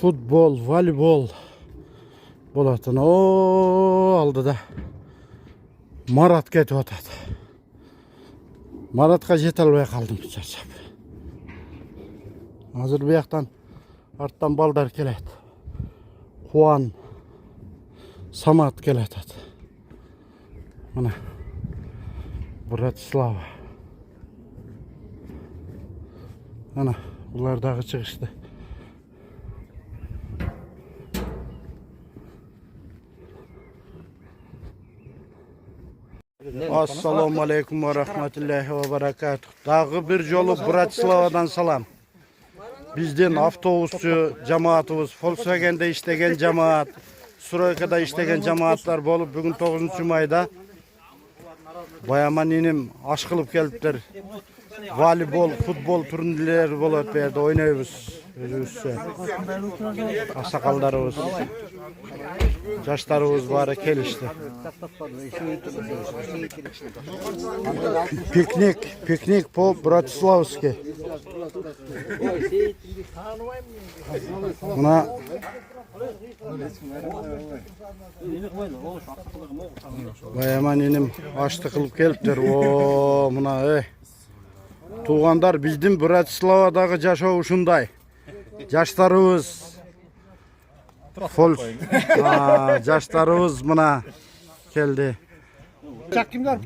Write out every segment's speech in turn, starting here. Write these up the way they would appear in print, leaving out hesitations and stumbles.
Futbol, voleybol bolатын. O aldıda Marat ketip atат. Maratқа жете албай қалдым чарчап. Азыр бияқтан арттан балдар келет. Қуан, Самат келет. Мына Братислава. Ана бұлардағы шығышты. Assalamu alaikum ve rahmetullahi ve berekatuh. Dağı bir yolu Bratislava'dan salam. Bizden avtobusçu cemaatimiz, Volkswagen'de işlegen cemaat, Surayka'da işlegen cemaatlar bolup bugün 9. mayda bayaman inim aş kılıp gelipler. Voleybol, futbol turnirleri bolup berdi oynayыбыз. Özübüzse. Asakallarыбыз. Yaşlarımız var kelişti. Piknik po Bratislavski. Buna bayaman inim açtı kılıp gelipler. O buna tuğandar bizden Bratislava'daki yaşao uşunday. Yaşlarımız Yaşlarımız buna geldi.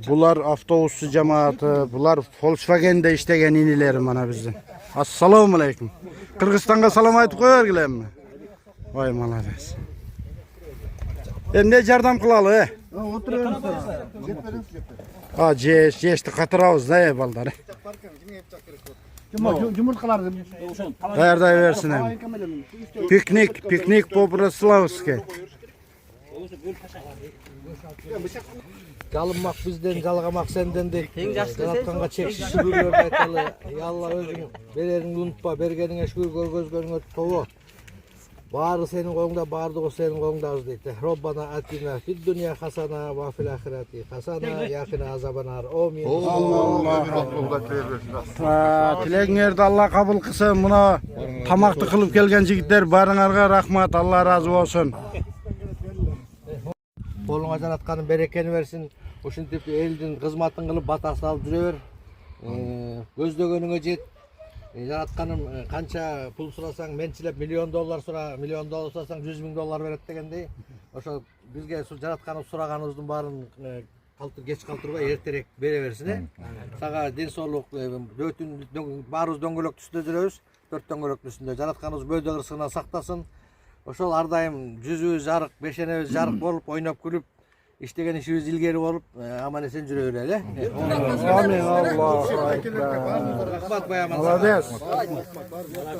Bular avtobusçu cemaatı, bular Volkswagen'de işlegen inilerim bana bizim. Assalamu alaikum. Kırgızistan'a salam aytıp koyar mi? Vay malades. Ne jardam kılalı? Jeşti katırabız da balдар. Dayarday versin hem. Piknik po Bratislavski. Жалынмақ бізден, жалғамақ сенден де жаратқанға шексіз шүгірлер айталы. Алла өзің береріңді ұмытпа, бергеніңе шүгір, көргөзгеніңе тобы. Бары сенің қолыңда, бардығы сенің қолыңдағыз дейді. Роббана атина фид дүния хасана ва фил ахирати хасана яқина азабанар. Амин. Тілегіңерді Алла қабыл қылсын. Мұна тамақты қылып келген жігіттер барыңарға рахмат. Алла разы болсын. Қолыңа жаратқаның берекені берсін. Ошентип елдің қызматын қылып батасын алып жүре бер. Көздөгөнүңө жет. Жаратқаным қанша пул сұрасаң, менчилеп $1 миллион сұра, $1 миллион сұрасаң $100,000 берет дегендей. Ошо бизге жаратқаным сұрағаныбыздың барын кеч калтырбай эртерээк бере берсин. Сага ден соолук, баарыбыз дөңгөлөк түстө жүрөбүз. 4 дөңгөлөк түстүндө жаратканыбыз бөлдө кырсыгынан сактасын. Ошол ар дайым жүзүбүз жарык, бешенебиз жарык болуп, ойноп күлүп, иштеген ишибиз илгери болуп, аман эсен жүрө берели. Амин. Аллаху акбар. Рахмат баяман. Молодец.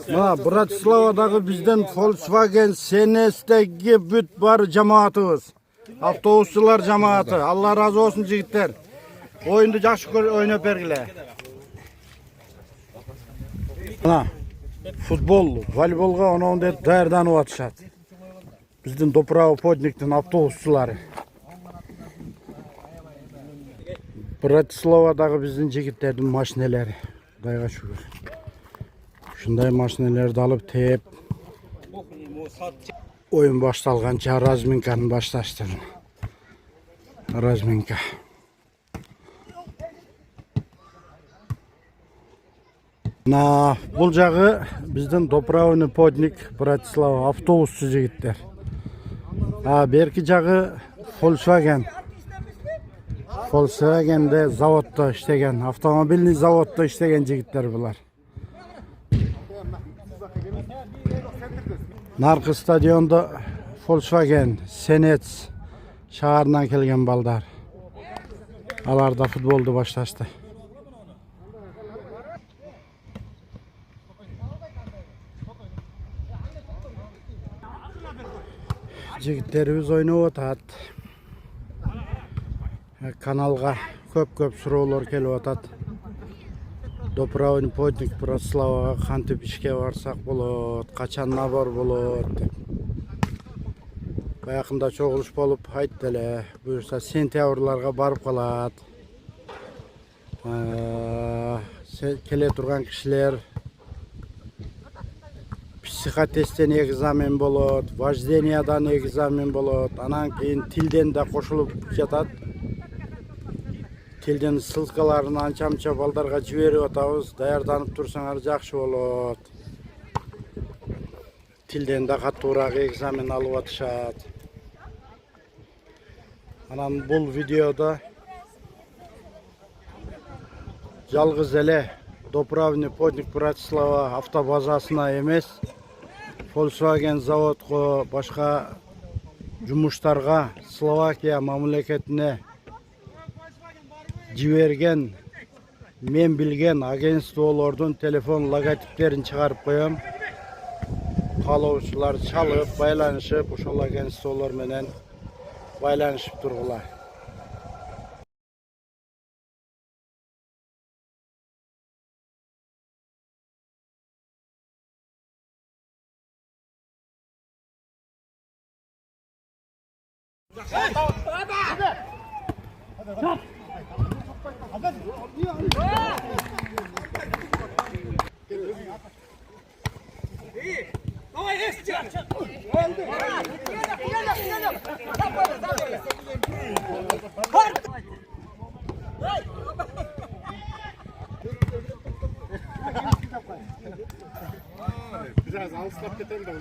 Мына Братиславадагы бизден Volkswagen Senestеги бүт бар жамаатыбыз. Автобусчулар жамааты. Алла разы болсун жигиттер. Оюнду жакшы ойноп бергиле. Мына futbol, voleybolga onu daярданып атышат. Биздин Доправо подниктин автобусчулары. Братиславадагы биздин жигиттердин машинелери. Кудайга шүгүр. Ушундай машинелерди алып тээп оюн башталганча разминканы башташты. Разминка. Бұл жағы біздің Доправоны подник Братислава автобусчу жигиттер. Берки жағы Volkswagen. Volkswagen'de zavodda işlеген, автомобильный zavodda işlеген жигиттер булар. Наркы стадионда Volkswagen, Senets шаарынан келген балдар. Аларда футболду башташты. Жигиттерибиz ойноп атат. Каналга көп суроолор келип атат. Доправоны подник Братиславага кантип ишке барсак болот, качан набор болот деп. Баягында чогулуш болуп айтты эле. Буюрса сентябрларга барып калат. келе турган кишилер psихотесттен экзамен болот, вождениядан экзамен болот, анан кийин тилден да кошулуп жатат. Тилдин ссылкаларын анча-мынча балдарга жиберип атабыз. Даярданып турсаңар жакшы болот. Тилден да катуураак экзамен алып атышат. Анан бул видеодо жалгыз эле Доправный Подник Братислава автобазасына эмес, Volkswagen заводко, башка жумуштарга Словакия мамлекетине жиберген мен билген агентстволордун телефон логотиптерин чыгарып коем. Каалоочулар чалып, байланышып, ошол агентстволор менен байланышып тургула. Biraz alıştırıp gidelim de